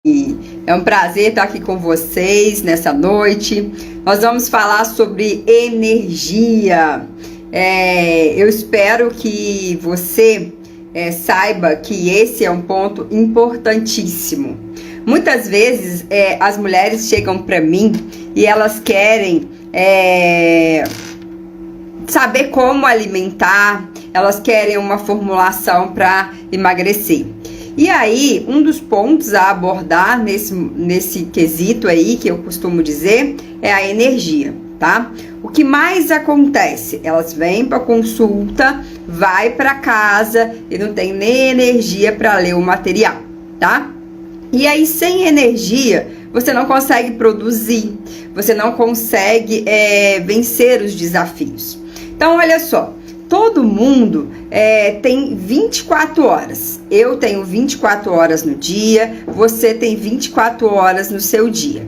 É um prazer estar aqui com vocês nessa noite. Nós vamos falar sobre energia. Eu espero que você saiba que esse é um ponto importantíssimo. Muitas vezes as mulheres chegam para mim e elas querem saber como alimentar, elas querem uma formulação para emagrecer. E aí, um dos pontos a abordar nesse quesito aí, que eu costumo dizer, é a energia, tá? O que mais acontece? Elas vêm para consulta, vai para casa e não tem nem energia para ler o material, tá? E aí, sem energia, você não consegue produzir, você não consegue vencer os desafios. Então, olha só. Todo mundo tem 24 horas. Eu tenho 24 horas no dia, você tem 24 horas no seu dia.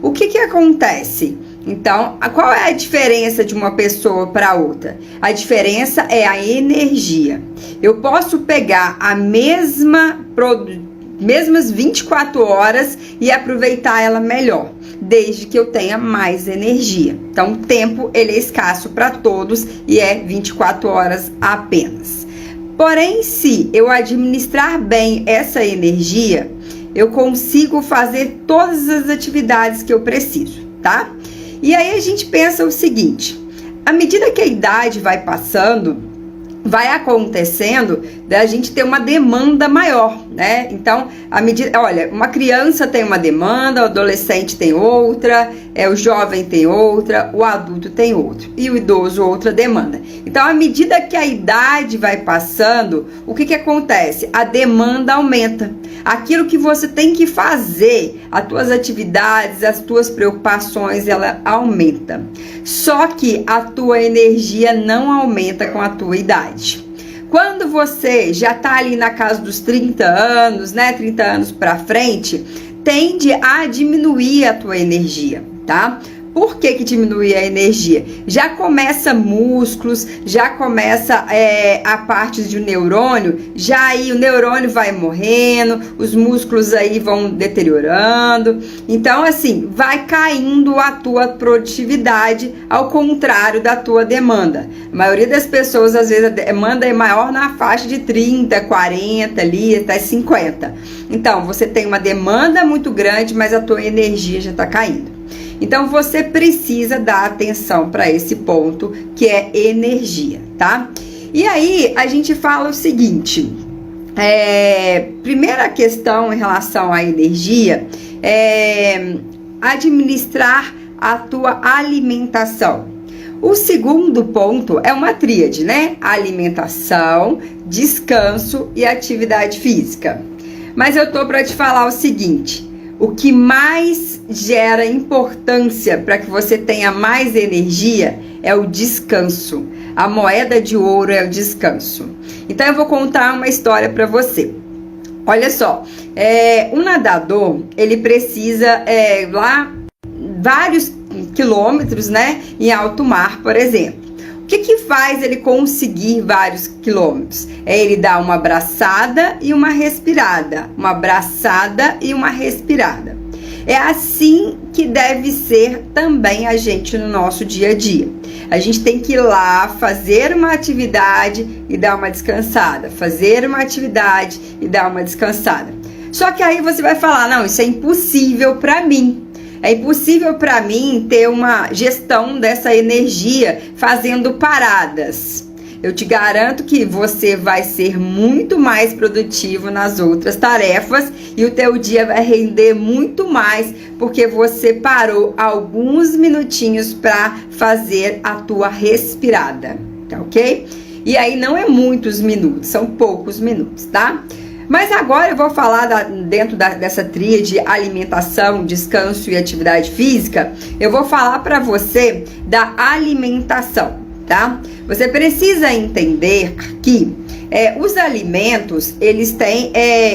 O que acontece? Então, qual é a diferença de uma pessoa para outra? A diferença é a energia. Eu posso pegar a mesmas 24 horas e aproveitar ela melhor, desde que eu tenha mais energia. Então, o tempo ele é escasso para todos e é 24 horas apenas. Porém, se eu administrar bem essa energia, eu consigo fazer todas as atividades que eu preciso, tá? E aí a gente pensa o seguinte: à medida que a idade vai passando, vai acontecendo da gente ter uma demanda maior, né? Então, olha, uma criança tem uma demanda, o adolescente tem outra, o jovem tem outra, o adulto tem outra e o idoso outra demanda. Então, à medida que a idade vai passando, o que acontece? A demanda aumenta. Aquilo que você tem que fazer, as tuas atividades, as tuas preocupações, ela aumenta. Só que a tua energia não aumenta com a tua idade. Quando você já tá ali na casa dos 30 anos, né, 30 anos para frente, tende a diminuir a tua energia, tá? Por que diminui a energia? Já começa músculos, já começa a parte de neurônio, já aí o neurônio vai morrendo, os músculos aí vão deteriorando. Então, assim, vai caindo a tua produtividade, ao contrário da tua demanda. A maioria das pessoas, às vezes, a demanda é maior na faixa de 30, 40, ali, até 50. Então, você tem uma demanda muito grande, mas a tua energia já está caindo. Então, você precisa dar atenção para esse ponto, que é energia, tá? E aí, a gente fala o seguinte, primeira questão em relação à energia é administrar a tua alimentação. O segundo ponto é uma tríade, né? Alimentação, descanso e atividade física. Mas eu tô para te falar o seguinte: o que mais gera importância para que você tenha mais energia é o descanso. A moeda de ouro é o descanso. Então eu vou contar uma história para você. Olha só, um nadador, ele precisa lá vários quilômetros, né, em alto mar, por exemplo. O que faz ele conseguir vários quilômetros? Ele dá uma abraçada e uma respirada. Uma abraçada e uma respirada. É assim que deve ser também a gente no nosso dia a dia. A gente tem que ir lá, fazer uma atividade e dar uma descansada. Fazer uma atividade e dar uma descansada. Só que aí você vai falar: não, isso é impossível para mim. É impossível para mim ter uma gestão dessa energia fazendo paradas. Eu te garanto que você vai ser muito mais produtivo nas outras tarefas e o teu dia vai render muito mais porque você parou alguns minutinhos para fazer a tua respirada, tá ok? E aí não é muitos minutos, são poucos minutos, tá? Mas agora eu vou falar dentro dessa tríade alimentação, descanso e atividade física, eu vou falar para você da alimentação, tá? Você precisa entender que os alimentos, eles têm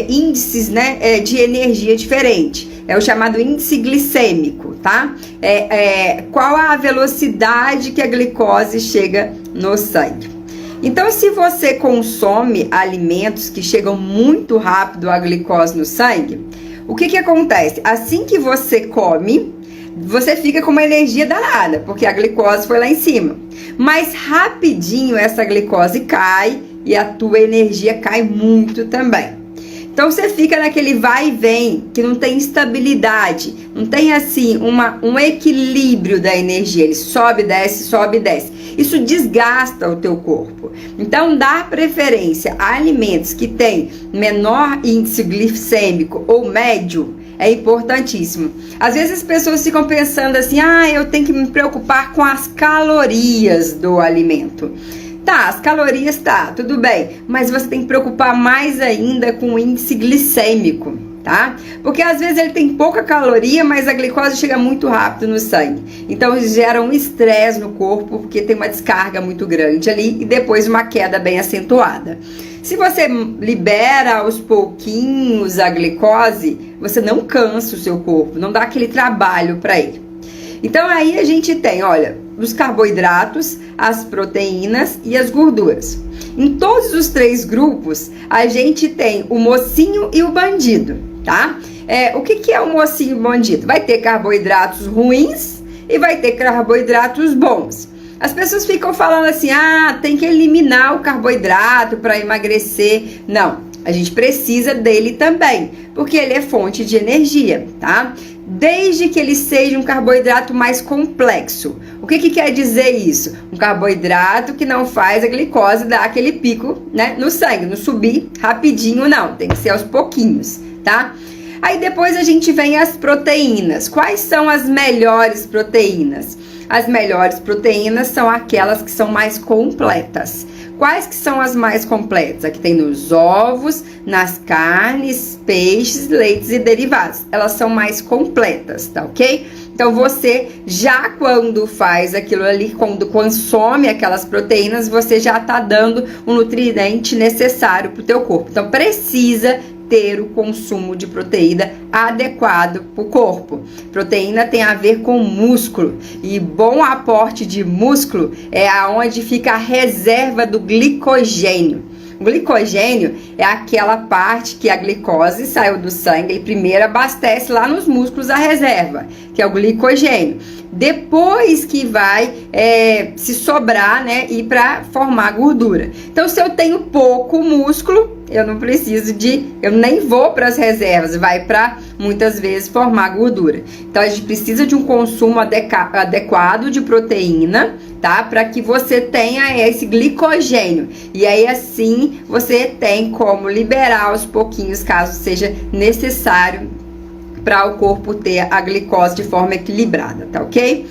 índices, né, de energia diferente. É o chamado índice glicêmico, tá? Qual a velocidade que a glicose chega no sangue. Então, se você consome alimentos que chegam muito rápido à glicose no sangue, o que acontece? Assim que você come, você fica com uma energia danada, porque a glicose foi lá em cima. Mas rapidinho essa glicose cai e a tua energia cai muito também. Então você fica naquele vai e vem, que não tem estabilidade, não tem assim um equilíbrio da energia, ele sobe, desce, sobe, desce. Isso desgasta o teu corpo. Então dar preferência a alimentos que têm menor índice glicêmico ou médio é importantíssimo. Às vezes as pessoas ficam pensando assim, eu tenho que me preocupar com as calorias do alimento. Tá, as calorias tudo bem, mas você tem que preocupar mais ainda com o índice glicêmico, tá? Porque às vezes ele tem pouca caloria, mas a glicose chega muito rápido no sangue. Então gera um estresse no corpo, porque tem uma descarga muito grande ali e depois uma queda bem acentuada. Se você libera aos pouquinhos a glicose, você não cansa o seu corpo, não dá aquele trabalho para ele. Então aí a gente tem, olha, os carboidratos, as proteínas e as gorduras. Em todos os 3 grupos, a gente tem o mocinho e o bandido, tá? O que é o mocinho e o bandido? Vai ter carboidratos ruins e vai ter carboidratos bons. As pessoas ficam falando assim, tem que eliminar o carboidrato para emagrecer. Não, a gente precisa dele também, porque ele é fonte de energia, tá? Desde que ele seja um carboidrato mais complexo. O que quer dizer isso? Um carboidrato que não faz a glicose dar aquele pico, né, no sangue, não subir rapidinho não, tem que ser aos pouquinhos, tá? Aí depois a gente vem as proteínas. Quais são as melhores proteínas? As melhores proteínas são aquelas que são mais completas. Quais que são as mais completas? A que tem nos ovos, nas carnes, peixes, leites e derivados. Elas são mais completas, tá ok? Então você já quando faz aquilo ali, quando consome aquelas proteínas, você já tá dando o nutriente necessário pro teu corpo. Então precisa ter o consumo de proteína adequado para o corpo. Proteína tem a ver com músculo e bom aporte de músculo é aonde fica a reserva do glicogênio. O glicogênio é aquela parte que a glicose saiu do sangue e primeiro abastece lá nos músculos a reserva, que é o glicogênio. Depois que vai se sobrar, né, e para formar gordura. Então, se eu tenho pouco músculo, eu não preciso eu nem vou para as reservas, vai para muitas vezes formar gordura. Então, a gente precisa de um consumo adequado de proteína, tá? Para que você tenha esse glicogênio. E aí, assim, você tem como liberar aos pouquinhos, caso seja necessário, para o corpo ter a glicose de forma equilibrada, tá ok?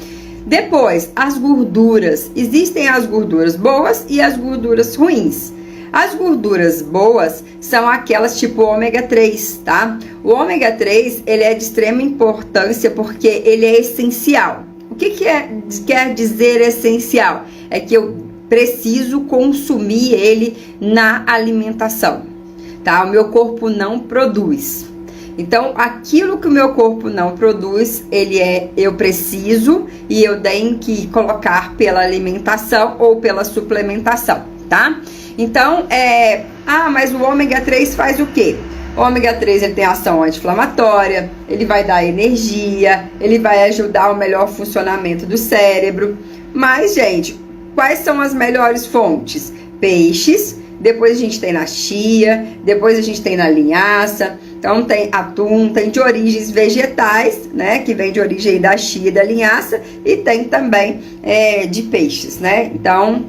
Depois, as gorduras. Existem as gorduras boas e as gorduras ruins. As gorduras boas são aquelas tipo ômega 3, tá? O ômega 3, ele é de extrema importância porque ele é essencial. O que quer dizer essencial? É que eu preciso consumir ele na alimentação, tá? O meu corpo não produz. Então, aquilo que o meu corpo não produz, eu preciso e eu tenho que colocar pela alimentação ou pela suplementação, tá? Então, mas o ômega 3 faz o quê? O ômega 3 ele tem ação anti-inflamatória, ele vai dar energia, ele vai ajudar o melhor funcionamento do cérebro. Mas, gente, quais são as melhores fontes? Peixes, depois a gente tem na chia, depois a gente tem na linhaça. Então tem atum, tem de origens vegetais, né, que vem de origem da chia e da linhaça, e tem também de peixes, né, então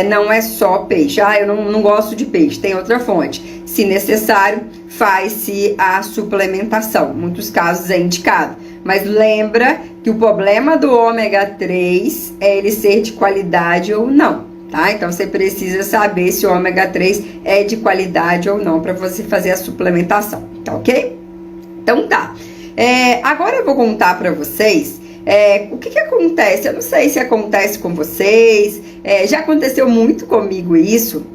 não é só peixe, eu não gosto de peixe, tem outra fonte, se necessário faz-se a suplementação, em muitos casos é indicado, mas lembra que o problema do ômega 3 é ele ser de qualidade ou não. Tá? Então você precisa saber se o ômega 3 é de qualidade ou não para você fazer a suplementação, tá ok? Então tá. Agora eu vou contar para vocês o que acontece. Eu não sei se acontece com vocês, já aconteceu muito comigo isso,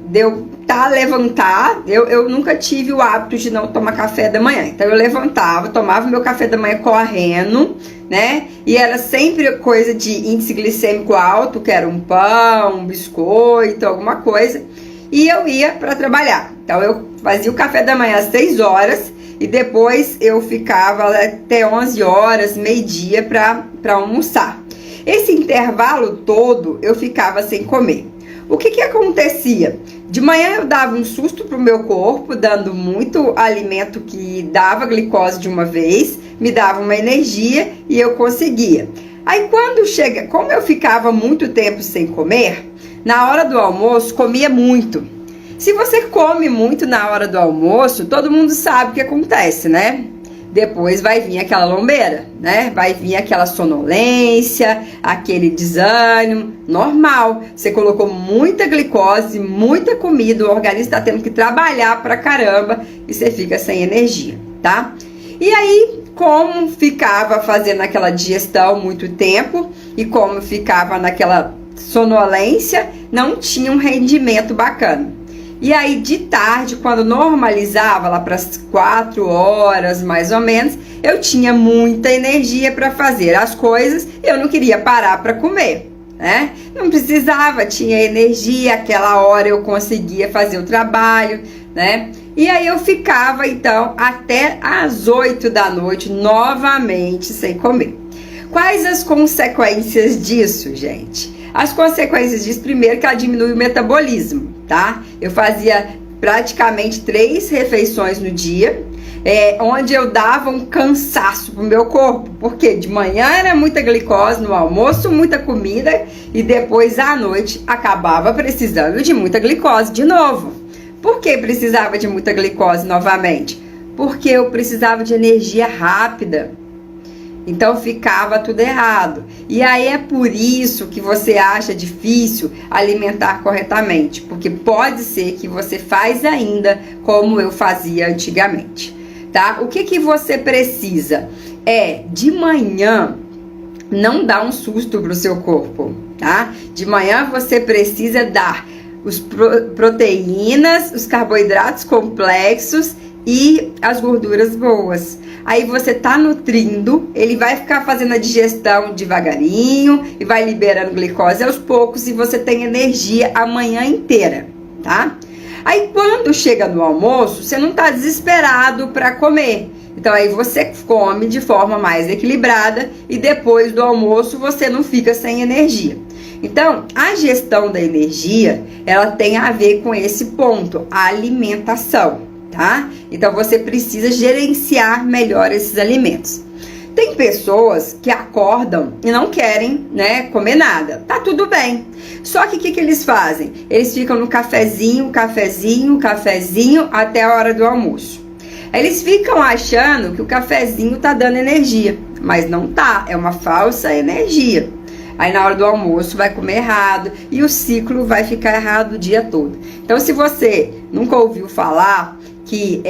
de eu levantar, eu nunca tive o hábito de não tomar café da manhã, então eu levantava, tomava meu café da manhã correndo, né, e era sempre coisa de índice glicêmico alto, que era um pão, um biscoito, alguma coisa, e eu ia para trabalhar. Então eu fazia o café da manhã às 6 horas e depois eu ficava até 11 horas, meio-dia para almoçar. Esse intervalo todo eu ficava sem comer. O que acontecia? De manhã eu dava um susto pro meu corpo, dando muito alimento que dava glicose de uma vez, me dava uma energia e eu conseguia. Aí quando chega, como eu ficava muito tempo sem comer, na hora do almoço comia muito. Se você come muito na hora do almoço, todo mundo sabe o que acontece, né? Depois vai vir aquela lombeira, né? Vai vir aquela sonolência, aquele desânimo, normal. Você colocou muita glicose, muita comida, o organismo está tendo que trabalhar pra caramba e você fica sem energia, tá? E aí, como ficava fazendo aquela digestão muito tempo e como ficava naquela sonolência, não tinha um rendimento bacana. E aí, de tarde, quando normalizava, lá para as 4 horas, mais ou menos, eu tinha muita energia para fazer as coisas e eu não queria parar para comer, né? Não precisava, tinha energia, aquela hora eu conseguia fazer o trabalho, né? E aí eu ficava, então, até às 8 da noite, novamente, sem comer. Quais as consequências disso, gente? As consequências disso, primeiro, que ela diminui o metabolismo, tá? Eu fazia praticamente 3 refeições no dia, onde eu dava um cansaço pro meu corpo, porque de manhã era muita glicose, no almoço muita comida e depois à noite acabava precisando de muita glicose de novo. Por que precisava de muita glicose novamente? Porque eu precisava de energia rápida. Então ficava tudo errado. E aí é por isso que você acha difícil alimentar corretamente, porque pode ser que você faz ainda como eu fazia antigamente, tá? O que você precisa de manhã não dar um susto pro seu corpo, tá? De manhã você precisa dar os proteínas, os carboidratos complexos e as gorduras boas. Aí você tá nutrindo, ele vai ficar fazendo a digestão devagarinho e vai liberando glicose aos poucos e você tem energia a manhã inteira, tá? Aí quando chega no almoço, você não tá desesperado para comer. Então aí você come de forma mais equilibrada e depois do almoço você não fica sem energia. Então, a gestão da energia, ela tem a ver com esse ponto, a alimentação, tá? Então, você precisa gerenciar melhor esses alimentos. Tem pessoas que acordam e não querem, né, comer nada. Tá tudo bem. Só que o que eles fazem? Eles ficam no cafezinho até a hora do almoço. Eles ficam achando que o cafezinho tá dando energia, mas não tá, é uma falsa energia. Aí na hora do almoço vai comer errado e o ciclo vai ficar errado o dia todo. Então, se você nunca ouviu falar que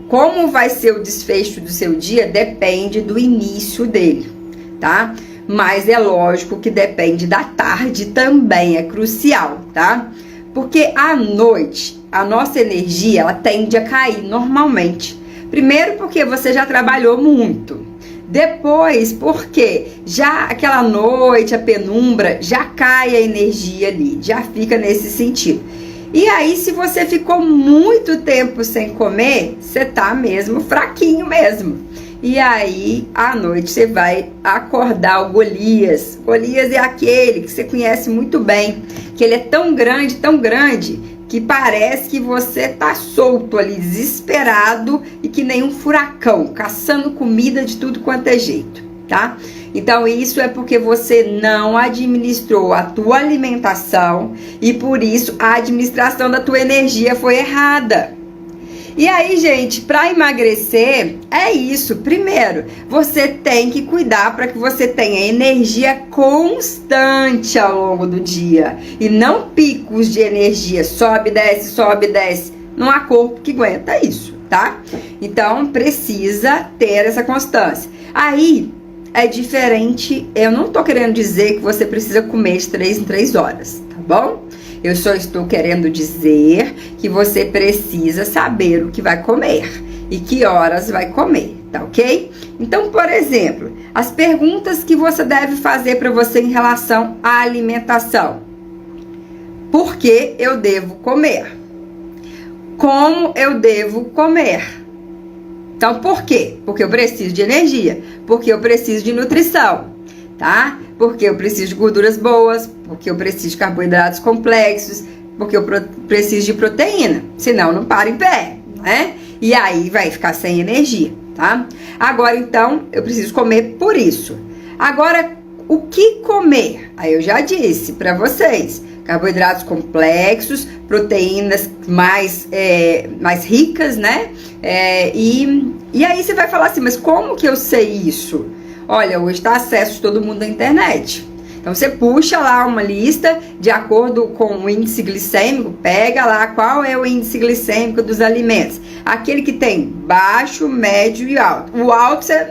como vai ser o desfecho do seu dia, depende do início dele, tá? Mas é lógico que depende da tarde também, é crucial, tá? Porque à noite, a nossa energia, ela tende a cair normalmente. Primeiro porque você já trabalhou muito. Depois, porque já aquela noite, a penumbra, já cai a energia ali, já fica nesse sentido. E aí, se você ficou muito tempo sem comer, você tá mesmo fraquinho mesmo. E aí, à noite, você vai acordar o Golias. Golias é aquele que você conhece muito bem, que ele é tão grande, que parece que você tá solto ali, desesperado e que nem um furacão, caçando comida de tudo quanto é jeito, tá? Então isso é porque você não administrou a tua alimentação e por isso a administração da tua energia foi errada. E aí, gente, para emagrecer é isso. Primeiro, você tem que cuidar para que você tenha energia constante ao longo do dia e não picos de energia, sobe, desce, sobe, desce. Não há corpo que aguenta isso, tá? Então, precisa ter essa constância. Aí, é diferente, eu não tô querendo dizer que você precisa comer de 3 em 3 horas, tá bom? Eu só estou querendo dizer que você precisa saber o que vai comer e que horas vai comer, tá ok? Então, por exemplo, as perguntas que você deve fazer para você em relação à alimentação. Por que eu devo comer? Como eu devo comer? Então, por quê? Porque eu preciso de energia, porque eu preciso de nutrição, tá? Porque eu preciso de gorduras boas, porque eu preciso de carboidratos complexos, porque eu preciso de proteína, senão eu não paro em pé, né? E aí vai ficar sem energia, tá? Agora, então, eu preciso comer por isso. Agora, o que comer? Aí eu já disse para vocês, carboidratos complexos, proteínas mais ricas, né? E aí você vai falar assim, mas como que eu sei isso? Olha, hoje está acesso de todo mundo na internet. Então você puxa lá uma lista de acordo com o índice glicêmico, pega lá qual é o índice glicêmico dos alimentos. Aquele que tem baixo, médio e alto. O alto você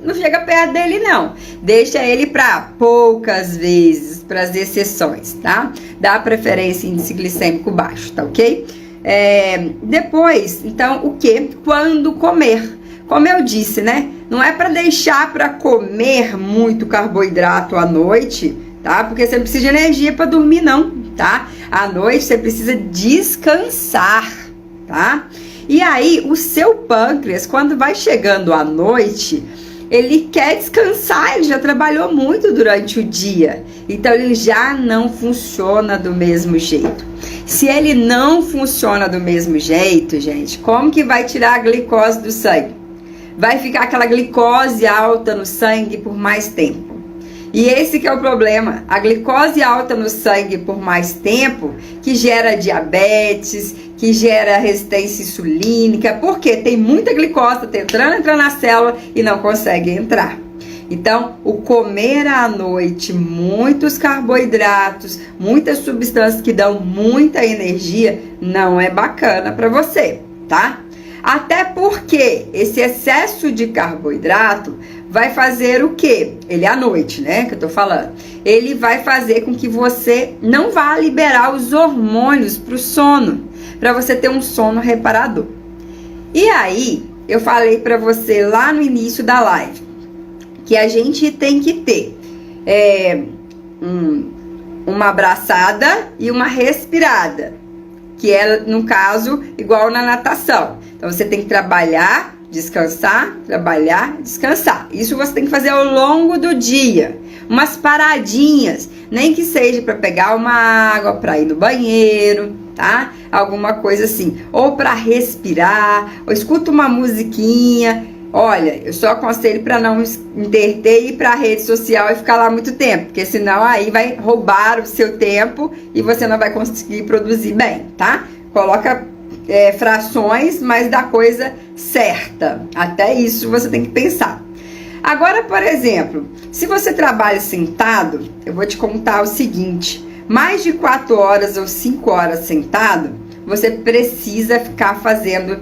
não chega perto dele não. Deixa ele para poucas vezes, para as exceções, tá? Dá preferência em índice glicêmico baixo, tá ok? Depois, então, o que? Quando comer. Como eu disse, né? Não é para deixar para comer muito carboidrato à noite, tá? Porque você não precisa de energia para dormir, não, tá? À noite você precisa descansar, tá? E aí, o seu pâncreas, quando vai chegando à noite, ele quer descansar, ele já trabalhou muito durante o dia. Então, ele já não funciona do mesmo jeito. Se ele não funciona do mesmo jeito, gente, como que vai tirar a glicose do sangue? Vai ficar aquela glicose alta no sangue por mais tempo. E esse que é o problema, a glicose alta no sangue por mais tempo, que gera diabetes, que gera resistência insulínica, porque tem muita glicose tentando entrar na célula e não consegue entrar. Então, o comer à noite muitos carboidratos, muitas substâncias que dão muita energia, não é bacana para você, tá? Até porque esse excesso de carboidrato vai fazer o quê? Ele à noite, né, que eu tô falando. Ele vai fazer com que você não vá liberar os hormônios pro sono, para você ter um sono reparador. E aí, eu falei para você lá no início da live, que a gente tem que ter uma abraçada e uma respirada, que é, no caso, igual na natação. Então, você tem que trabalhar, descansar, trabalhar, descansar. Isso você tem que fazer ao longo do dia. Umas paradinhas, nem que seja para pegar uma água, para ir no banheiro, tá? Alguma coisa assim. Ou para respirar, ou escuta uma musiquinha. Olha, eu só aconselho para não interter e ir para a rede social e ficar lá muito tempo, porque senão aí vai roubar o seu tempo e você não vai conseguir produzir bem, tá? Coloca frações, mas da coisa certa. Até isso você tem que pensar. Agora, por exemplo, se você trabalha sentado, eu vou te contar o seguinte: mais de 4 horas ou 5 horas sentado, você precisa ficar fazendo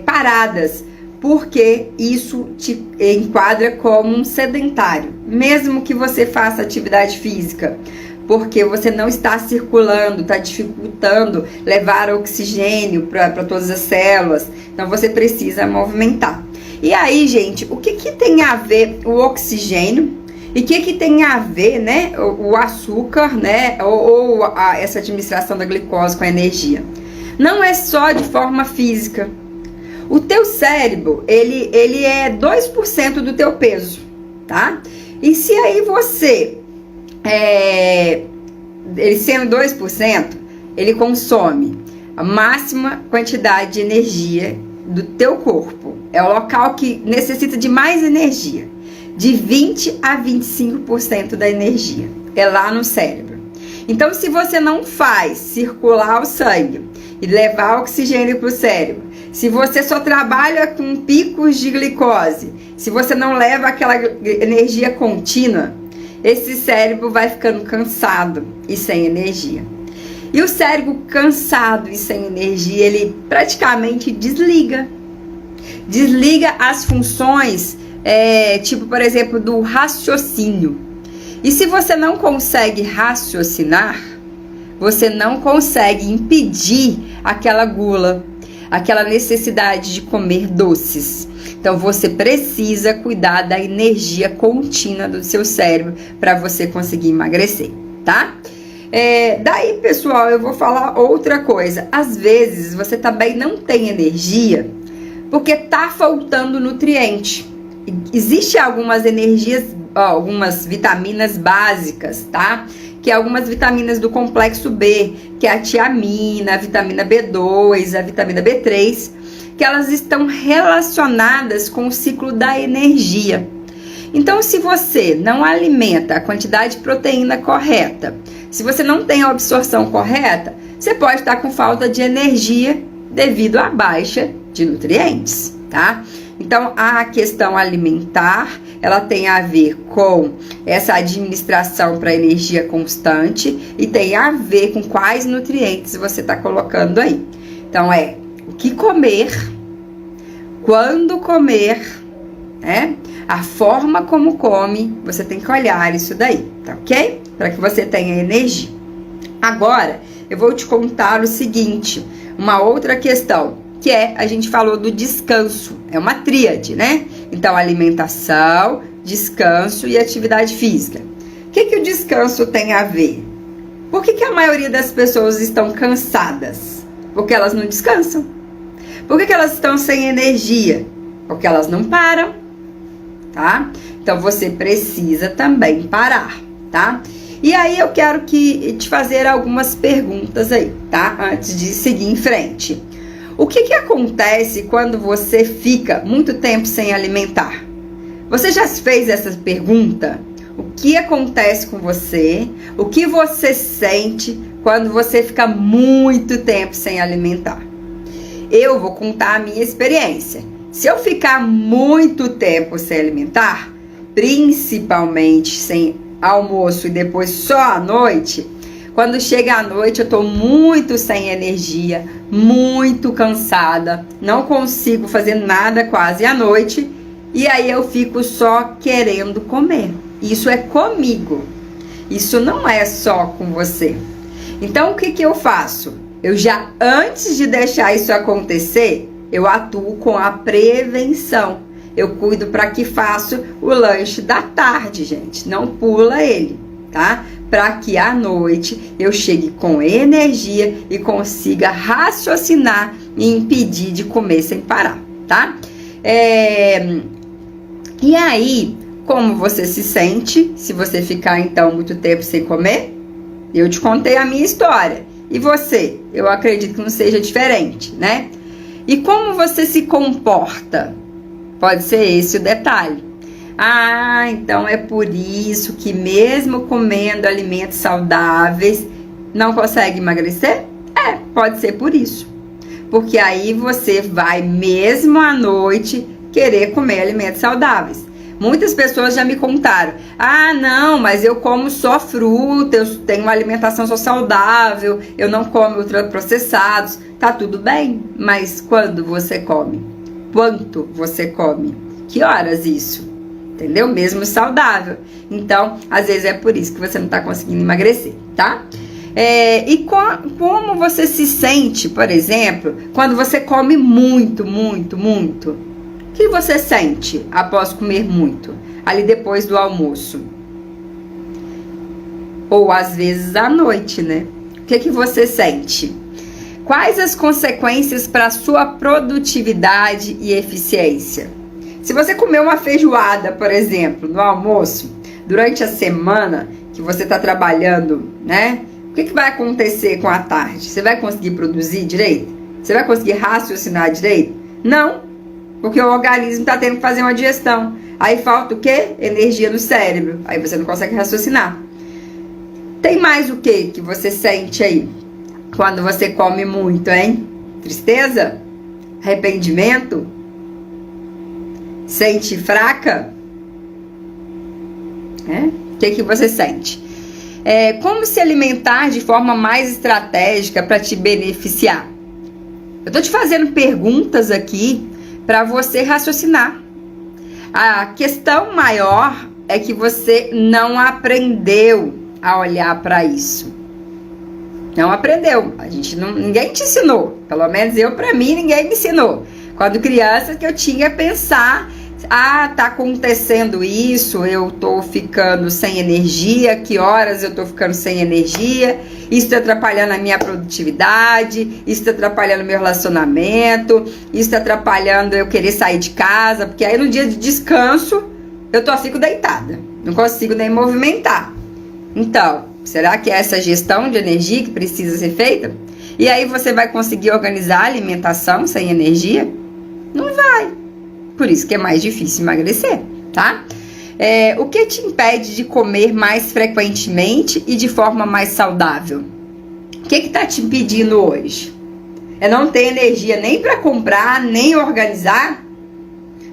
paradas, porque isso te enquadra como um sedentário, mesmo que você faça atividade física, porque você não está circulando, está dificultando levar oxigênio para todas as células, então você precisa movimentar. E aí, gente, o que tem a ver o oxigênio e o que tem a ver, né, o açúcar, né, ou essa administração da glicose com a energia? Não é só de forma física. O teu cérebro, ele é 2% do teu peso, tá? E se aí você, ele sendo 2%, ele consome a máxima quantidade de energia do teu corpo. É o local que necessita de mais energia, de 20 a 25% da energia, é lá no cérebro. Então, se você não faz circular o sangue e levar oxigênio para o cérebro, se você só trabalha com picos de glicose, se você não leva aquela energia contínua, esse cérebro vai ficando cansado e sem energia. E o cérebro cansado e sem energia, ele praticamente desliga. Desliga as funções, tipo, por exemplo, do raciocínio. E se você não consegue raciocinar, você não consegue impedir aquela gula, aquela necessidade de comer doces. Então, você precisa cuidar da energia contínua do seu cérebro para você conseguir emagrecer, tá? Daí, pessoal, eu vou falar outra coisa. Às vezes, você também não tem energia porque tá faltando nutriente. Existem algumas energias, algumas vitaminas básicas, tá? Que é algumas vitaminas do complexo B, que é a tiamina, a vitamina B2, a vitamina B3, que elas estão relacionadas com o ciclo da energia. Então, se você não alimenta a quantidade de proteína correta, se você não tem a absorção correta, você pode estar com falta de energia devido à baixa de nutrientes, tá? Então, a questão alimentar, ela tem a ver com essa administração para energia constante e tem a ver com quais nutrientes você está colocando aí. Então, é o que comer, quando comer, né? A forma como come, você tem que olhar isso daí, tá ok? Para que você tenha energia. Agora, eu vou te contar o seguinte, uma outra questão, que é, a gente falou do descanso, é uma tríade, né? Então, alimentação, descanso e atividade física. O que o descanso tem a ver? Por que a maioria das pessoas estão cansadas? Porque elas não descansam. Por que elas estão sem energia? Porque elas não param, tá? Então, você precisa também parar, tá? E aí, eu quero te fazer algumas perguntas aí, tá? Antes de seguir em frente. O que acontece quando você fica muito tempo sem alimentar? Você já fez essa pergunta? O que acontece com você? O que você sente quando você fica muito tempo sem alimentar? Eu vou contar a minha experiência. Se eu ficar muito tempo sem alimentar, principalmente sem almoço e depois só à noite, quando chega a noite eu tô muito sem energia, muito cansada, não consigo fazer nada quase à noite e aí eu fico só querendo comer. Isso é comigo, isso não é só com você. Então o que eu faço? Eu já, antes de deixar isso acontecer, eu atuo com a prevenção. Eu cuido para que faça o lanche da tarde, gente. Não pula ele, tá? Para que à noite eu chegue com energia e consiga raciocinar e impedir de comer sem parar, tá? E aí, como você se sente se você ficar então muito tempo sem comer? Eu te contei a minha história. E você? Eu acredito que não seja diferente, né? E como você se comporta? Pode ser esse o detalhe. Ah, então é por isso que mesmo comendo alimentos saudáveis, não consegue emagrecer? É, pode ser por isso. Porque aí você vai mesmo à noite querer comer alimentos saudáveis. Muitas pessoas já me contaram, ah não, mas eu como só fruta, eu tenho uma alimentação só saudável, eu não como ultraprocessados, tá tudo bem, mas quando você come? Quanto você come? Que horas isso? Entendeu? Mesmo saudável. Então, às vezes é por isso que você não tá conseguindo emagrecer, tá? Como você se sente, por exemplo, quando você come muito, muito, muito? O que você sente após comer muito? Ali depois do almoço? Ou às vezes à noite, né? O que você sente? Quais as consequências para a sua produtividade e eficiência? Se você comer uma feijoada, por exemplo, no almoço, durante a semana que você está trabalhando, né? O que vai acontecer com a tarde? Você vai conseguir produzir direito? Você vai conseguir raciocinar direito? Não, porque o organismo está tendo que fazer uma digestão. Aí falta o quê? Energia no cérebro. Aí você não consegue raciocinar. Tem mais o que você sente aí quando você come muito, hein? Tristeza? Arrependimento? Sente fraca? O que você sente? Como se alimentar de forma mais estratégica para te beneficiar? Eu tô te fazendo perguntas aqui para você raciocinar. A questão maior é que você não aprendeu a olhar para isso. Não aprendeu. Ninguém te ensinou. Pelo menos para mim, ninguém me ensinou. Quando criança que eu tinha que pensar, tá acontecendo isso, eu tô ficando sem energia, que horas eu tô ficando sem energia, isso está atrapalhando a minha produtividade, isso está atrapalhando o meu relacionamento, isso está atrapalhando eu querer sair de casa, porque aí no dia de descanso eu fico deitada, não consigo nem movimentar. Então, será que é essa gestão de energia que precisa ser feita? E aí você vai conseguir organizar a alimentação sem energia? Não vai. Por isso que é mais difícil emagrecer, tá? O que te impede de comer mais frequentemente e de forma mais saudável? O que tá te impedindo hoje? É não ter energia nem para comprar, nem organizar?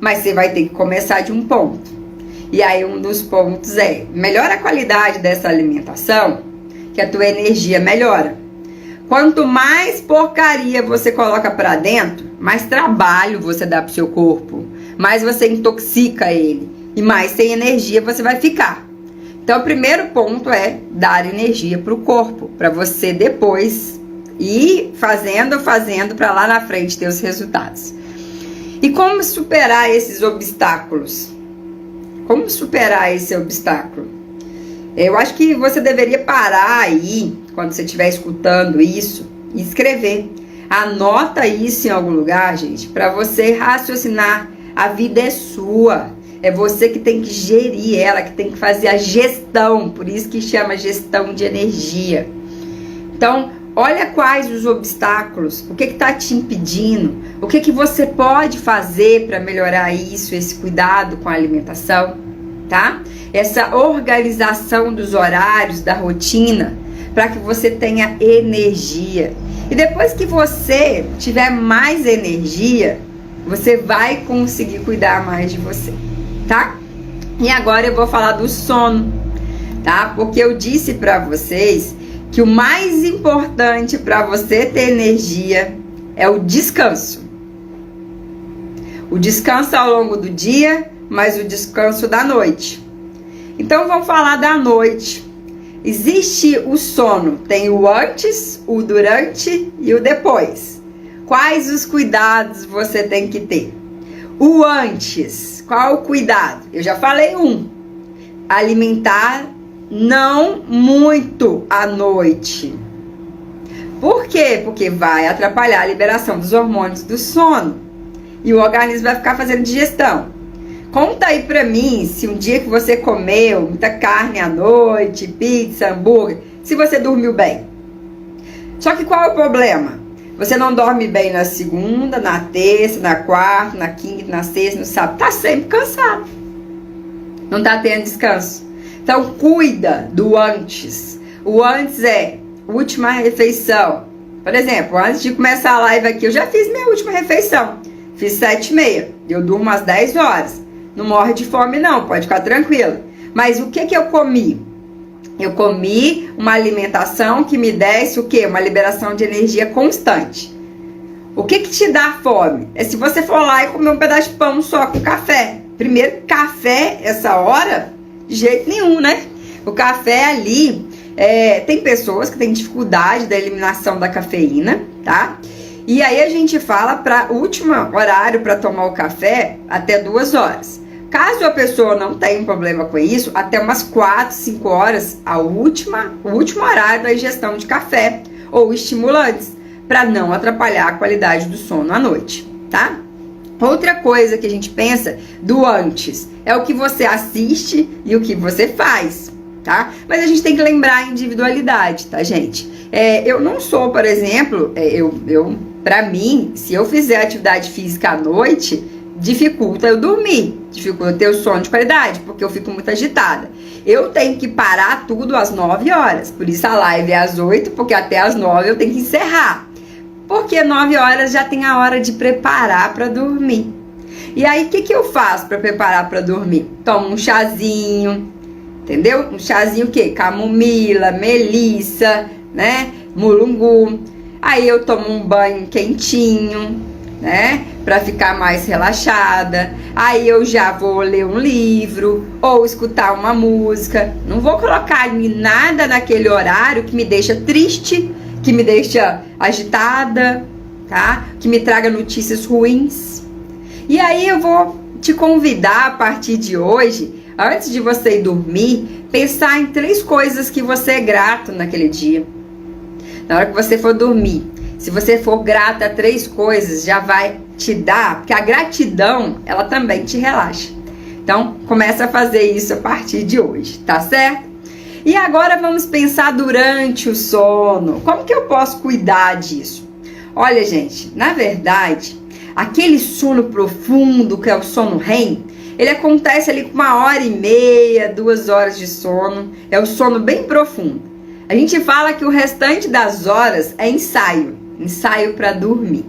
Mas você vai ter que começar de um ponto. E aí um dos pontos é, melhora a qualidade dessa alimentação, que a tua energia melhora. Quanto mais porcaria você coloca para dentro, mais trabalho você dá pro seu corpo, mais você intoxica ele e mais sem energia você vai ficar. Então o primeiro ponto é dar energia pro corpo, para você depois ir fazendo para lá na frente ter os resultados. E como superar esses obstáculos? Como superar esse obstáculo? Eu acho que você deveria parar aí, quando você estiver escutando isso, e escrever. Anota isso em algum lugar, gente, para você raciocinar. A vida é sua. É você que tem que gerir ela, que tem que fazer a gestão. Por isso que chama gestão de energia. Então, olha quais os obstáculos, o que está te impedindo, o que você pode fazer para melhorar isso, esse cuidado com a alimentação, tá? Essa organização dos horários, da rotina, para que você tenha energia. E depois que você tiver mais energia, você vai conseguir cuidar mais de você, tá? E agora eu vou falar do sono, tá? Porque eu disse para vocês que o mais importante para você ter energia é o descanso. O descanso ao longo do dia, mas o descanso da noite. Então vamos falar da noite. Existe o sono, tem o antes, o durante e o depois. Quais os cuidados você tem que ter? O antes, qual o cuidado? Eu já falei alimentar não muito à noite. Por quê? Porque vai atrapalhar a liberação dos hormônios do sono e o organismo vai ficar fazendo digestão. Conta aí pra mim se um dia que você comeu muita carne à noite, pizza, hambúrguer, se você dormiu bem. Só que qual é o problema? Você não dorme bem na segunda, na terça, na quarta, na quinta, na sexta, no sábado. Tá sempre cansado. Não tá tendo descanso. Então cuida do antes. O antes é última refeição. Por exemplo, antes de começar a live aqui, eu já fiz minha última refeição. Fiz 7h30. Eu durmo às 10 horas. Não morre de fome não, pode ficar tranquila. Mas o que eu comi? Eu comi uma alimentação que me desse o quê? Uma liberação de energia constante. O que te dá fome? É se você for lá e comer um pedaço de pão só com café. Primeiro, café, essa hora, de jeito nenhum, né? O café ali, tem pessoas que têm dificuldade da eliminação da cafeína, tá? E aí a gente fala para o último horário para tomar o café até 2 horas. Caso a pessoa não tenha um problema com isso, até umas 4, 5 horas, o último horário da ingestão de café ou estimulantes, para não atrapalhar a qualidade do sono à noite, tá? Outra coisa que a gente pensa do antes é o que você assiste e o que você faz, tá? Mas a gente tem que lembrar a individualidade, tá, gente? Eu não sou, por exemplo, pra mim, se eu fizer atividade física à noite, dificulta eu dormir, dificulta eu ter o sono de qualidade, porque eu fico muito agitada. Eu tenho que parar tudo às 9 horas, por isso a live é às 8, porque até às 9 eu tenho que encerrar. Porque 9 horas já tem a hora de preparar para dormir. E aí, o que eu faço para preparar para dormir? Tomo um chazinho, entendeu? Um chazinho o quê? Camomila, melissa, né? Mulungu. Aí eu tomo um banho quentinho, né? Para ficar mais relaxada. Aí eu já vou ler um livro ou escutar uma música. Não vou colocar nada naquele horário que me deixa triste, que me deixa agitada, tá? Que me traga notícias ruins. E aí eu vou te convidar a partir de hoje, antes de você ir dormir, pensar em 3 coisas que você é grato naquele dia. na hora que você for dormir, se você for grata a 3 coisas, já vai te dar, porque a gratidão, ela também te relaxa. Então, começa a fazer isso a partir de hoje, tá certo? E agora vamos pensar durante o sono. Como que eu posso cuidar disso? Olha, gente, na verdade, aquele sono profundo, que é o sono REM, ele acontece ali com 1h30, 2 horas de sono. É o sono bem profundo. A gente fala que o restante das horas é ensaio para dormir.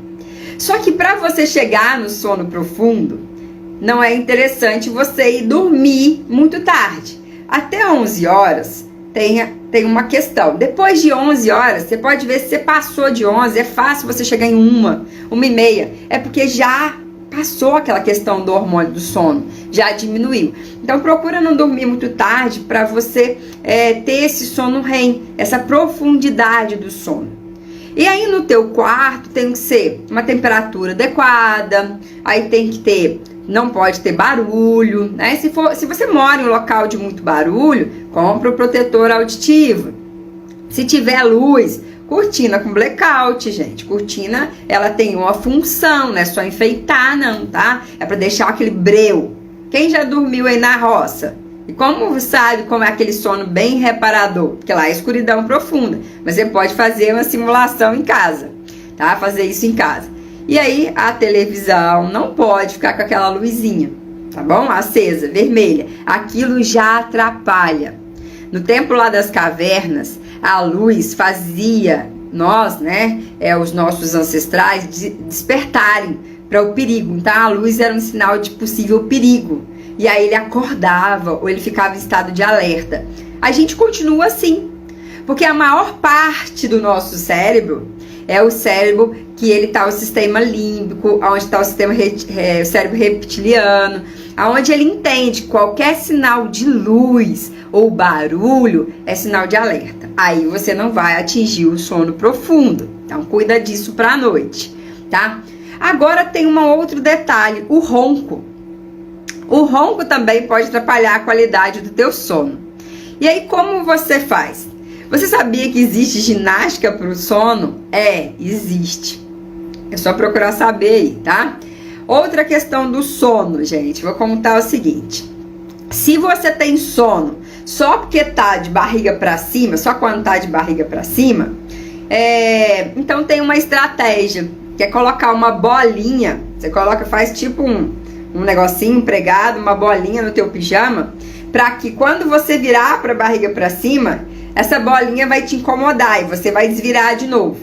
Só que para você chegar no sono profundo, não é interessante você ir dormir muito tarde. Até 11 horas tem uma questão. Depois de 11 horas, você pode ver se você passou de 11. É fácil você chegar em 1h30. É porque já passou aquela questão do hormônio do sono, já diminuiu. Então procura não dormir muito tarde para você ter esse sono REM, essa profundidade do sono. E aí no teu quarto tem que ser uma temperatura adequada, aí tem que ter, não pode ter barulho, né? Se você mora em um local de muito barulho, compra o protetor auditivo. Se tiver luz, cortina com blackout, gente. Cortina, ela tem uma função, não é só enfeitar não, tá? É pra deixar aquele breu. Quem já dormiu aí na roça? E como sabe como é aquele sono bem reparador? Porque lá é escuridão profunda. Mas você pode fazer uma simulação em casa, tá? Fazer isso em casa. E aí a televisão não pode ficar com aquela luzinha, tá bom? Acesa, vermelha. Aquilo já atrapalha. No tempo lá das cavernas, a luz fazia nós, né, os nossos ancestrais despertarem para o perigo. Então a luz era um sinal de possível perigo. E aí ele acordava ou ele ficava em estado de alerta. A gente continua assim, porque a maior parte do nosso cérebro é o cérebro que ele tá o sistema límbico, onde está o sistema o cérebro reptiliano, aonde ele entende que qualquer sinal de luz ou barulho é sinal de alerta. Aí você não vai atingir o sono profundo. Então cuida disso para a noite, tá? Agora tem um outro detalhe, o ronco. O ronco também pode atrapalhar a qualidade do teu sono. E aí como você faz? Você sabia que existe ginástica para o sono? Existe. É só procurar saber aí, tá? Outra questão do sono, gente. Vou contar o seguinte. Se você tem sono só porque tá de barriga para cima, só quando tá de barriga para cima, então tem uma estratégia, que é colocar uma bolinha. Você faz tipo um negocinho pregado, uma bolinha no teu pijama, para que quando você virar para a barriga para cima, essa bolinha vai te incomodar e você vai desvirar de novo.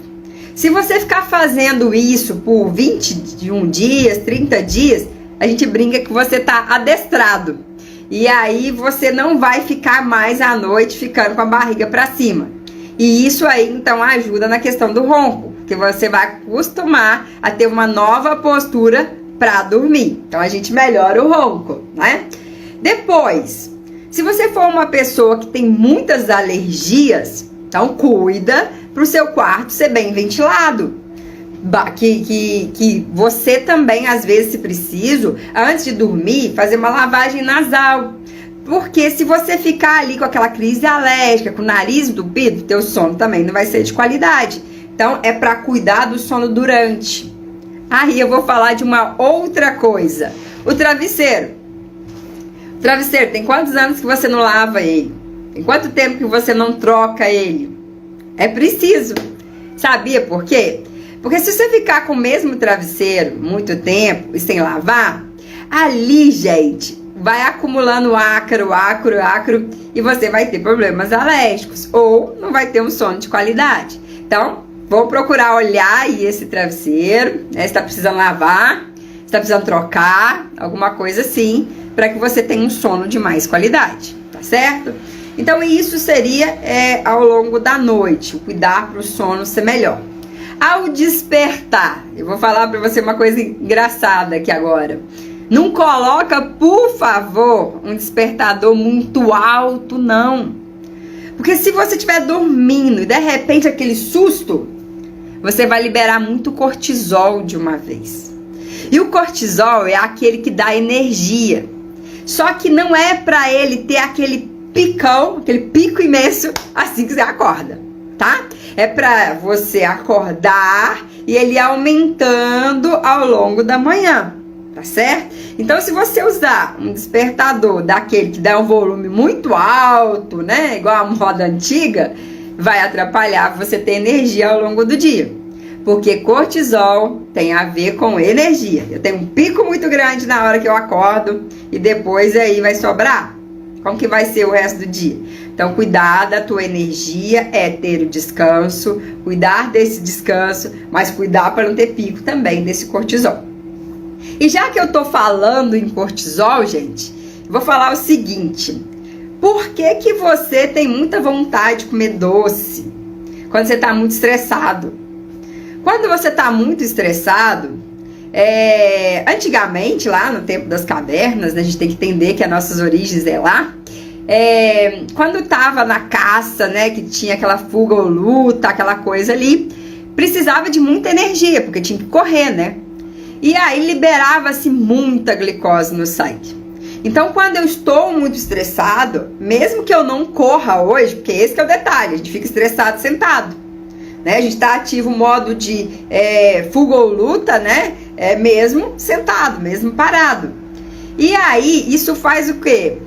Se você ficar fazendo isso por 21 dias, 30 dias, a gente brinca que você tá adestrado. E aí você não vai ficar mais à noite ficando com a barriga para cima. E isso aí então ajuda na questão do ronco, que você vai acostumar a ter uma nova postura para dormir. Então a gente melhora o ronco, né? Depois, se você for uma pessoa que tem muitas alergias, então cuida para o seu quarto ser bem ventilado. Que você também, às vezes, se preciso, antes de dormir, fazer uma lavagem nasal. Porque se você ficar ali com aquela crise alérgica, com o nariz entupido, teu sono também não vai ser de qualidade. Então é para cuidar do sono durante. Aí eu vou falar de uma outra coisa. O travesseiro. O travesseiro, tem quantos anos que você não lava ele? Tem quanto tempo que você não troca ele? É preciso. Sabia por quê? Porque se você ficar com o mesmo travesseiro muito tempo e sem lavar, ali, gente, vai acumulando ácaro, e você vai ter problemas alérgicos ou não vai ter um sono de qualidade. Então, vou procurar olhar aí esse travesseiro, né? Se tá precisando lavar, se tá precisando trocar, alguma coisa assim, para que você tenha um sono de mais qualidade, tá certo? Então, isso seria ao longo da noite, o cuidar para o sono ser melhor. Ao despertar, eu vou falar para você uma coisa engraçada aqui agora. Não coloca, por favor, um despertador muito alto, não. Porque se você estiver dormindo e de repente aquele susto, você vai liberar muito cortisol de uma vez. E o cortisol é aquele que dá energia. Só que não é para ele ter aquele picão, aquele pico imenso assim que você acorda. tá? É para você acordar e ele ir aumentando ao longo da manhã, tá certo? Então, se você usar um despertador daquele que dá um volume muito alto, né, igual a moda antiga, vai atrapalhar você ter energia ao longo do dia. Porque cortisol tem a ver com energia. Eu tenho um pico muito grande na hora que eu acordo e depois aí vai sobrar. Como que vai ser o resto do dia? Então, cuidar da tua energia é ter o descanso, cuidar desse descanso, mas cuidar para não ter pico também desse cortisol. E já que eu tô falando em cortisol, gente, vou falar o seguinte: por que que você tem muita vontade de comer doce quando você tá muito estressado? Quando você tá muito estressado, antigamente, lá no tempo das cavernas, né, a gente tem que entender que as nossas origens é lá, quando tava na caça, né, que tinha aquela fuga ou luta, aquela coisa ali, precisava de muita energia, porque tinha que correr, né? E aí liberava-se muita glicose no sangue. Então, quando eu estou muito estressado, mesmo que eu não corra hoje, porque esse que é o detalhe, a gente fica estressado sentado, né? A gente está ativo o modo de fuga ou luta, né? Mesmo sentado, mesmo parado. E aí, isso faz o quê?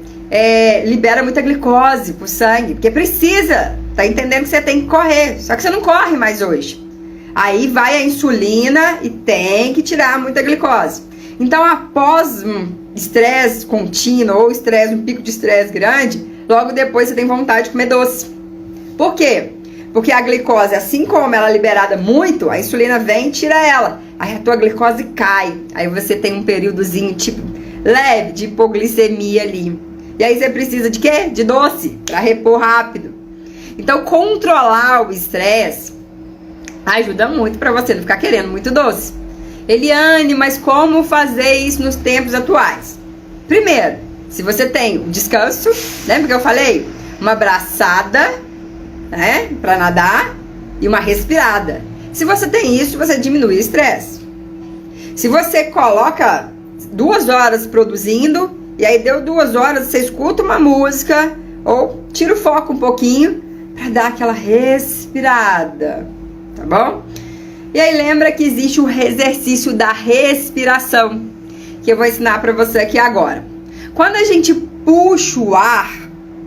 Libera muita glicose pro sangue, porque precisa, tá entendendo que você tem que correr, só que você não corre mais hoje. Aí vai a insulina e tem que tirar muita glicose. Então, após estresse contínuo ou um pico de estresse grande, logo depois você tem vontade de comer doce. Por quê? Porque a glicose, assim como ela é liberada muito, a insulina vem e tira ela. Aí a tua glicose cai. Aí você tem um períodozinho tipo leve de hipoglicemia ali. E aí você precisa de quê? De doce, para repor rápido. Então, controlar o estresse ajuda muito para você não ficar querendo muito doce. Eliane, mas como fazer isso nos tempos atuais? Primeiro, se você tem o descanso, lembra que eu falei? Uma braçada, né, para nadar e uma respirada. Se você tem isso, você diminui o estresse. Se você coloca 2 horas produzindo e aí deu 2 horas, você escuta uma música ou tira o foco um pouquinho para dar aquela respirada, tá bom? E aí lembra que existe o exercício da respiração, que eu vou ensinar para você aqui agora. Quando a gente puxa o ar,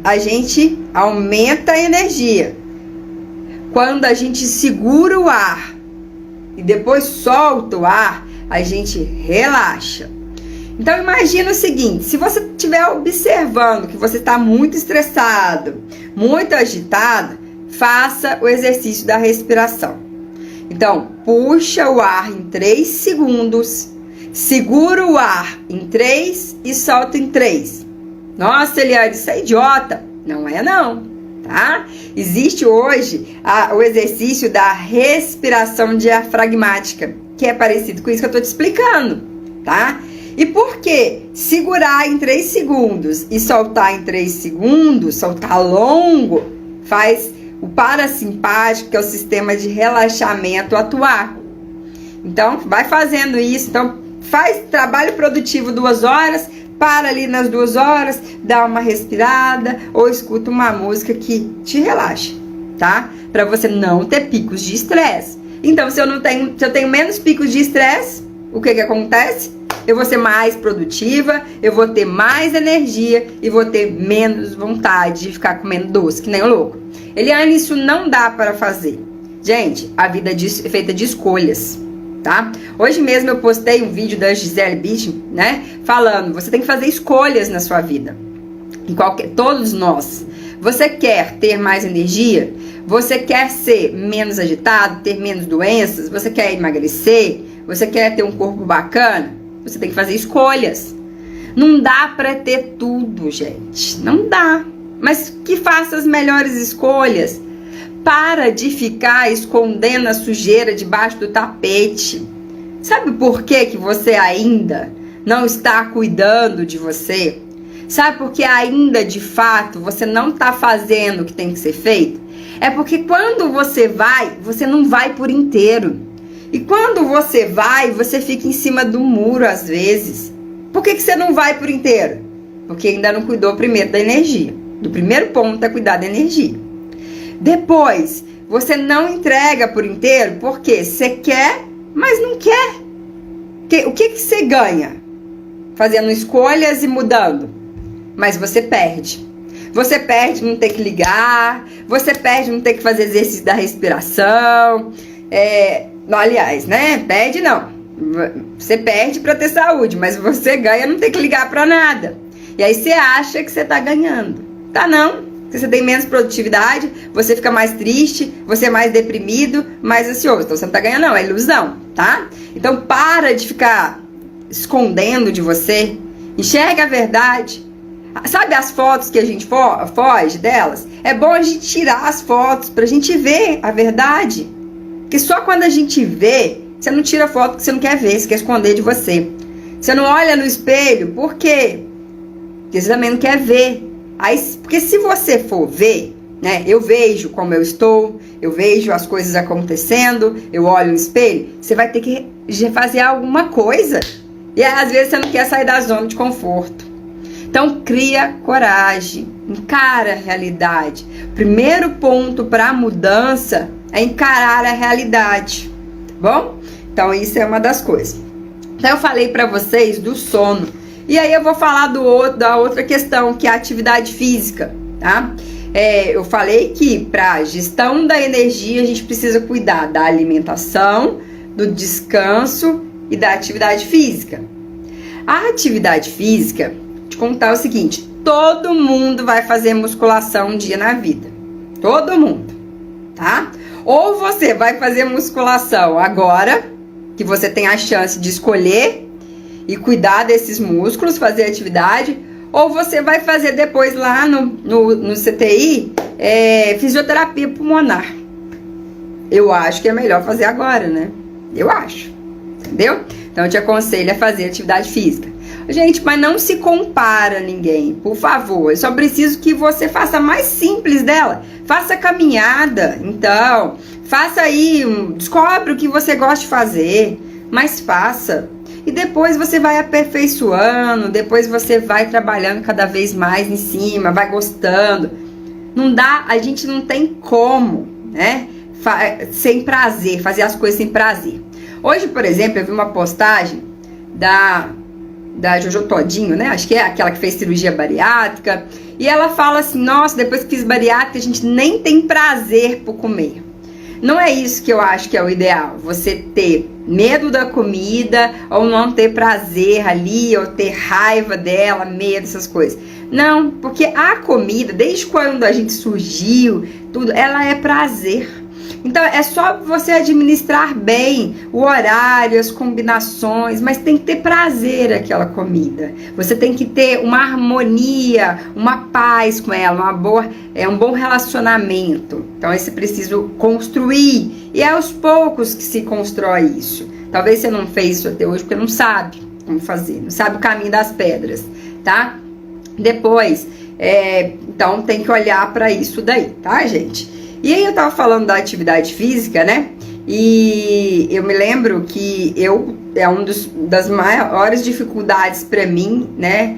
a gente aumenta a energia. Quando a gente segura o ar e depois solta o ar, a gente relaxa. Então imagina o seguinte, se você estiver observando que você está muito estressado, muito agitado, faça o exercício da respiração. Então, puxa o ar em 3 segundos, segura o ar em 3 e solta em 3. Nossa, Eliane, isso é idiota. Não é não, tá? Existe hoje o exercício da respiração diafragmática, que é parecido com isso que eu tô te explicando, tá? E por que segurar em 3 segundos e soltar em 3 segundos, soltar longo, faz o parasimpático, que é o sistema de relaxamento, atuar. Então, vai fazendo isso. Então, faz trabalho produtivo 2 horas, para ali nas 2 horas, dá uma respirada ou escuta uma música que te relaxa, tá? Para você não ter picos de estresse. Então, se eu tenho menos picos de estresse, o que acontece? Eu vou ser mais produtiva, eu vou ter mais energia e vou ter menos vontade de ficar comendo doce, que nem o louco. Eliane, isso não dá para fazer. Gente, a vida é feita de escolhas, tá? Hoje mesmo eu postei um vídeo da Gisele Bündchen, né? Falando, você tem que fazer escolhas na sua vida. Todos nós. Você quer ter mais energia? Você quer ser menos agitado, ter menos doenças? Você quer emagrecer? Você quer ter um corpo bacana? Você tem que fazer escolhas. Não dá para ter tudo, gente. Não dá. Mas que faça as melhores escolhas. Para de ficar escondendo a sujeira debaixo do tapete. Sabe por que você ainda não está cuidando de você? Sabe por que ainda, de fato, você não está fazendo o que tem que ser feito? É porque quando você vai, você não vai por inteiro. E quando você vai, você fica em cima do muro às vezes. Por que você não vai por inteiro? Porque ainda não cuidou primeiro da energia. Do primeiro ponto é cuidar da energia. Depois, você não entrega por inteiro porque você quer, mas não quer. O que você ganha? Fazendo escolhas e mudando. Mas você perde. Você perde não ter que ligar, você perde não ter que fazer exercício da respiração. Aliás, né? Perde não. Você perde para ter saúde, mas você ganha não ter que ligar para nada. E aí você acha que você tá ganhando. Tá não. Você tem menos produtividade, você fica mais triste, você é mais deprimido, mais ansioso. Então você não tá ganhando não, é ilusão, tá? Então para de ficar escondendo de você. Enxerga a verdade. Sabe as fotos que a gente foge delas? É bom a gente tirar as fotos pra gente ver a verdade. Porque só quando a gente vê, você não tira foto porque você não quer ver, você quer esconder de você. Você não olha no espelho, por quê? Porque você também não quer ver. Aí, porque se você for ver, né? Eu vejo como eu estou, eu vejo as coisas acontecendo, eu olho no espelho, você vai ter que fazer alguma coisa. E às vezes você não quer sair da zona de conforto. Então, cria coragem, encara a realidade. Primeiro ponto para a mudança é encarar a realidade, tá bom? Então, isso é uma das coisas. Então, eu falei para vocês do sono. E aí, eu vou falar da outra questão, que é a atividade física, tá? Eu falei que para a gestão da energia, a gente precisa cuidar da alimentação, do descanso e da atividade física. A atividade física... te contar o seguinte, todo mundo vai fazer musculação um dia na vida, todo mundo, tá? Ou você vai fazer musculação agora, que você tem a chance de escolher e cuidar desses músculos, fazer atividade, ou você vai fazer depois lá no CTI, fisioterapia pulmonar. Eu acho que é melhor fazer agora, né? Eu acho, entendeu? Então eu te aconselho a fazer atividade física. Gente, mas não se compara a ninguém, por favor. Eu só preciso que você faça a mais simples dela. Faça caminhada, então. Faça aí, descobre o que você gosta de fazer, mas faça. E depois você vai aperfeiçoando, depois você vai trabalhando cada vez mais em cima, vai gostando. Não dá, a gente não tem como, né? Sem prazer, fazer as coisas sem prazer. Hoje, por exemplo, eu vi uma postagem da Jojo Todinho, né? Acho que é aquela que fez cirurgia bariátrica. E ela fala assim, nossa, depois que fiz bariátrica, a gente nem tem prazer por comer. Não é isso que eu acho que é o ideal. Você ter medo da comida, ou não ter prazer ali, ou ter raiva dela, medo, essas coisas. Não, porque a comida, desde quando a gente surgiu, tudo, ela é prazer. Então, é só você administrar bem o horário, as combinações, mas tem que ter prazer aquela comida. Você tem que ter uma harmonia, uma paz com ela, um bom relacionamento. Então, é preciso construir. E é aos poucos que se constrói isso. Talvez você não fez isso até hoje porque não sabe como fazer, não sabe o caminho das pedras, tá? Depois, então tem que olhar para isso daí, tá, gente? E aí eu tava falando da atividade física, né? E eu me lembro que das maiores dificuldades para mim, né?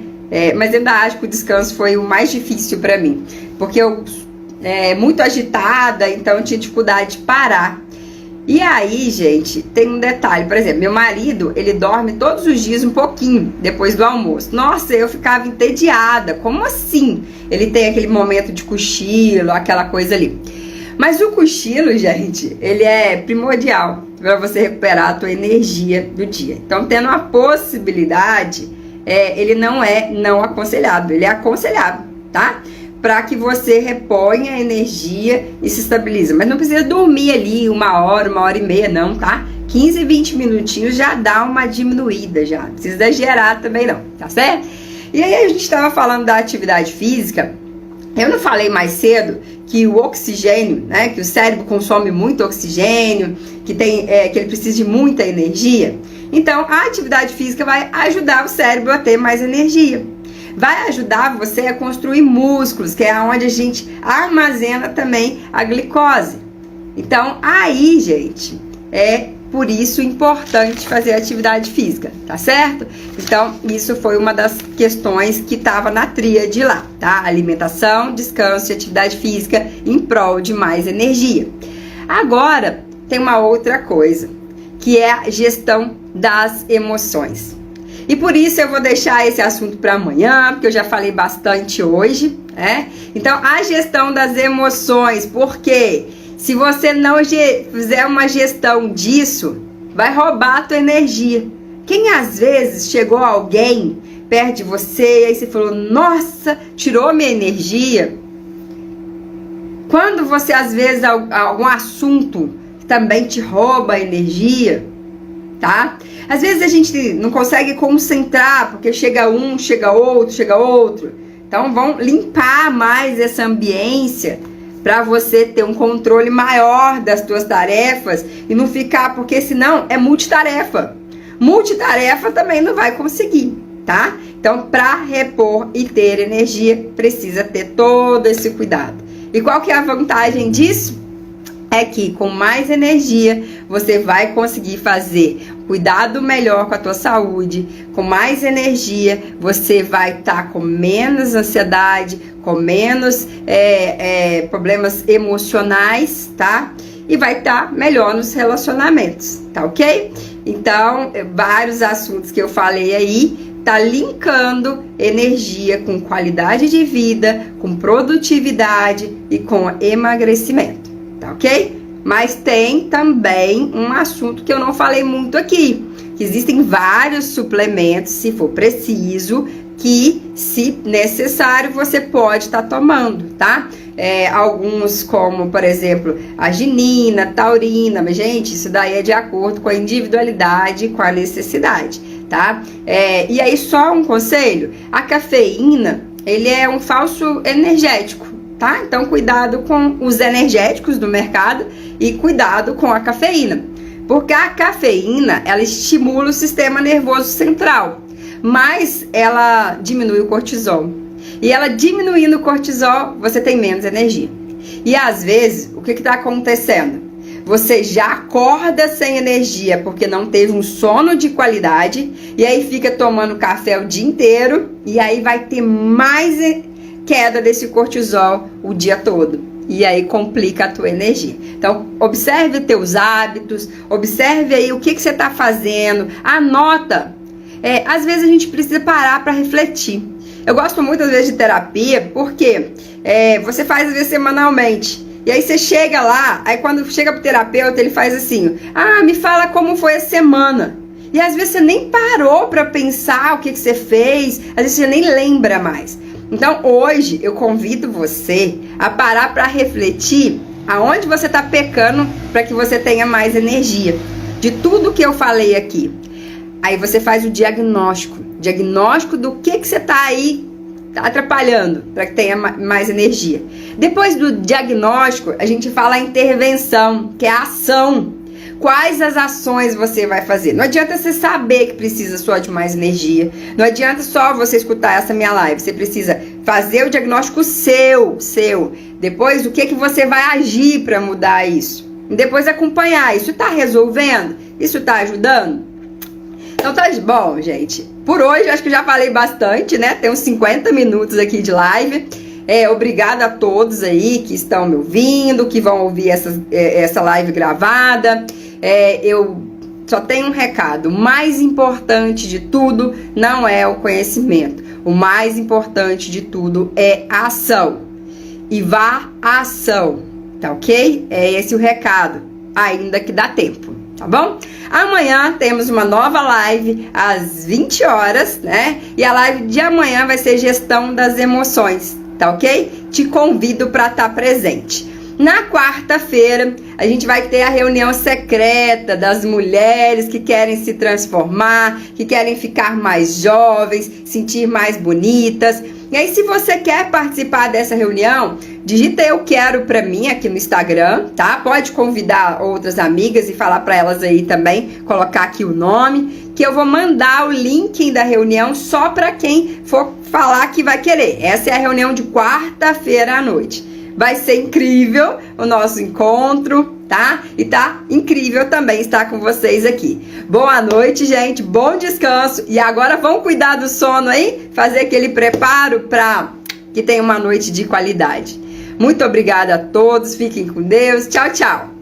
Mas eu ainda acho que o descanso foi o mais difícil para mim. Porque eu muito agitada, então eu tinha dificuldade de parar. E aí, gente, tem um detalhe. Por exemplo, meu marido, ele dorme todos os dias um pouquinho depois do almoço. Nossa, eu ficava entediada. Como assim? Ele tem aquele momento de cochilo, aquela coisa ali. Mas o cochilo, gente, ele é primordial para você recuperar a tua energia do dia. Então, tendo a possibilidade, ele não é não aconselhado, ele é aconselhado, tá? Para que você reponha a energia e se estabilize. Mas não precisa dormir ali 1 hora, 1 hora e meia, não, tá? 15, 20 minutinhos já dá uma diminuída, já. Não precisa exagerar também não, tá certo? E aí a gente estava falando da atividade física. Eu não falei mais cedo que o oxigênio, né, que o cérebro consome muito oxigênio, que ele precisa de muita energia. Então, a atividade física vai ajudar o cérebro a ter mais energia. Vai ajudar você a construir músculos, que é onde a gente armazena também a glicose. Então, aí, gente, por isso importante fazer atividade física, tá certo? Então, isso foi uma das questões que estava na tríade lá, tá? Alimentação, descanso e atividade física em prol de mais energia. Agora, tem uma outra coisa, que é a gestão das emoções. E por isso eu vou deixar esse assunto para amanhã, porque eu já falei bastante hoje, né? Então, a gestão das emoções, porque se você não fizer uma gestão disso, vai roubar a tua energia. Quem às vezes chegou alguém perto de você e aí você falou, nossa, tirou minha energia. Quando você às vezes algum assunto também te rouba a energia, tá? Às vezes a gente não consegue concentrar, porque chega um, chega outro. Então vão limpar mais essa ambiência para você ter um controle maior das suas tarefas e não ficar, porque senão é multitarefa. Multitarefa também não vai conseguir, tá? Então, para repor e ter energia, precisa ter todo esse cuidado. E qual que é a vantagem disso? É que com mais energia você vai conseguir fazer cuidado melhor com a tua saúde. Com mais energia você vai estar com menos ansiedade, com menos problemas emocionais, tá? E vai estar melhor nos relacionamentos, tá ok? Então, vários assuntos que eu falei aí, tá linkando energia com qualidade de vida, com produtividade e com emagrecimento. Tá ok? Mas tem também um assunto que eu não falei muito aqui, que existem vários suplementos, se for preciso, que, se necessário, você pode estar tomando, tá? Alguns como, por exemplo, arginina, taurina, mas, gente, isso daí é de acordo com a individualidade, com a necessidade, tá? E aí, só um conselho, a cafeína, ele é um falso energético, tá? Então, cuidado com os energéticos do mercado e cuidado com a cafeína. Porque a cafeína, ela estimula o sistema nervoso central, mas ela diminui o cortisol. E ela diminuindo o cortisol, você tem menos energia. E às vezes, o que está acontecendo? Você já acorda sem energia porque não teve um sono de qualidade e aí fica tomando café o dia inteiro e aí vai ter mais queda desse cortisol o dia todo. E aí complica a tua energia. Então, observe teus hábitos, observe aí o que você está fazendo, anota. Às vezes a gente precisa parar para refletir. Eu gosto muito, às vezes, de terapia, porque você faz, às vezes, semanalmente. E aí você chega lá, aí quando chega pro terapeuta, ele faz assim, me fala como foi a semana. E às vezes você nem parou para pensar o que você fez, às vezes você nem lembra mais. Então, hoje, eu convido você a parar para refletir aonde você está pecando para que você tenha mais energia. De tudo que eu falei aqui. Aí você faz o diagnóstico do que você está aí atrapalhando para que tenha mais energia. Depois do diagnóstico, a gente fala a intervenção, que é a ação. Quais as ações você vai fazer? Não adianta você saber que precisa só de mais energia. Não adianta só você escutar essa minha live. Você precisa fazer o diagnóstico seu. Depois, o que você vai agir para mudar isso? E depois acompanhar. Isso está resolvendo? Isso está ajudando? Então tá de bom, gente. Por hoje, eu acho que já falei bastante, né? Tem uns 50 minutos aqui de live. Obrigada a todos aí que estão me ouvindo, que vão ouvir essa live gravada. Eu só tenho um recado. O mais importante de tudo não é o conhecimento. O mais importante de tudo é a ação. E vá à ação, tá ok? É esse o recado, ainda que dá tempo, tá bom? Amanhã temos uma nova live às 20 horas, né? E a live de amanhã vai ser gestão das emoções, tá ok? Te convido para estar presente. Na quarta-feira, a gente vai ter a reunião secreta das mulheres que querem se transformar, que querem ficar mais jovens, sentir mais bonitas. E aí, se você quer participar dessa reunião, digita eu quero pra mim aqui no Instagram, tá? Pode convidar outras amigas e falar pra elas aí também, colocar aqui o nome, que eu vou mandar o link da reunião só pra quem for falar que vai querer. Essa é a reunião de quarta-feira à noite. Vai ser incrível o nosso encontro, tá? E tá incrível também estar com vocês aqui. Boa noite, gente. Bom descanso. E agora vamos cuidar do sono aí? Fazer aquele preparo para que tenha uma noite de qualidade. Muito obrigada a todos. Fiquem com Deus. Tchau, tchau.